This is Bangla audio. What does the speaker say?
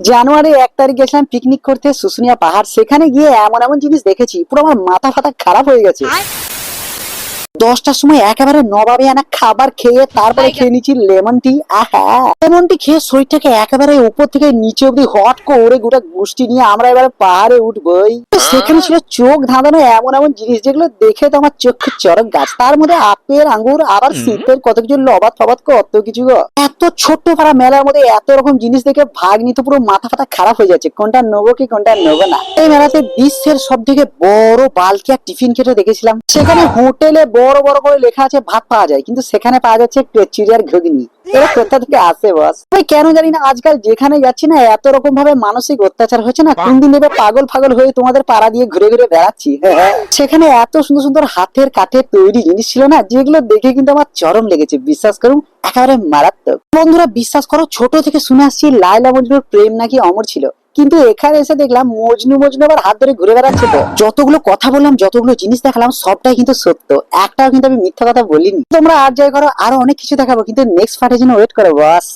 জানুয়ারি 1 তারিখ গেছিলাম পিকনিক করতে শুশুনিয়া পাহাড়। সেখানে গিয়ে এমন এমন জিনিস দেখেছি, পুরো আমার মাথা ফাতা খারাপ হয়ে গেছে। 10টার সময় একেবারে নবাবে আনা খাবার খেয়ে তারপরে খেয়ে নিচ্ছি লেমন টি। আহা, লেমন টি খেয়ে শরীরটাকে একেবারে উপর থেকে নিচে অব্দি হট করে গোটা গোষ্ঠী নিয়ে আমরা এবারে পাহাড়ে উঠবই। সেখানে ছিল চোখ ধাঁধানো এমন এমন জিনিস যেগুলো দেখে তো আমার চোখ চড়ক গাছ। তার মধ্যে আপেল আঙ্গুর আবার শীতের কত কিছু লবাদ ফবাদ কত কিছু গো। এত ছোট্ট পাড়া মেলার মধ্যে এত রকম জিনিস দেখে ভাগ নিতে পুরো মাথা ফাতা খারাপ হয়ে যাচ্ছে, কোনটা নেবো কি কোনটা নেবো না। এই মেলাতে বিশ্বের সব থেকে বড় বালকি আর টিফিন কেটে দেখেছিলাম। সেখানে হোটেলে বড় বড় করে লেখা আছে ভাত পাওয়া যায়, কিন্তু সেখানে পাওয়া যাচ্ছে চিড়িয়ার ঘুগনি। এরা কোথা থেকে আসে বস? ভাই কেন জানি না আজকাল যেখানে যাচ্ছি না এত রকম ভাবে মানসিক অত্যাচার হচ্ছে না, কোন দিন এবার পাগল ফাগল হয়ে তোমাদের পাড়া দিয়ে ঘুরে ঘুরে বেড়াচ্ছি। সেখানে এত সুন্দর সুন্দর হাতের কাঠের তৈরি জিনিস ছিল না, যেগুলো দেখে কিন্তু আমার চরম লেগেছে, বিশ্বাস করুন একেবারে মারাত্মক। বন্ধুরা বিশ্বাস করো, ছোট থেকে শুনে আসছি লায়লা মজনুর প্রেম নাকি অমর ছিল, কিন্তু এখানে এসে দেখলাম মজনু মজনু আবার হাত ধরে ঘুরে বেড়াচ্ছে। তো যতগুলো কথা বললাম, যতগুলো জিনিস দেখালাম, সবটাই কিন্তু সত্য, একটাও কিন্তু আমি মিথ্যা কথা বলিনি। তোমরা আর যাই করো, আরো অনেক কিছু দেখাবো, কিন্তু নেক্সট পার্টের জন্য ওয়েট করো বস।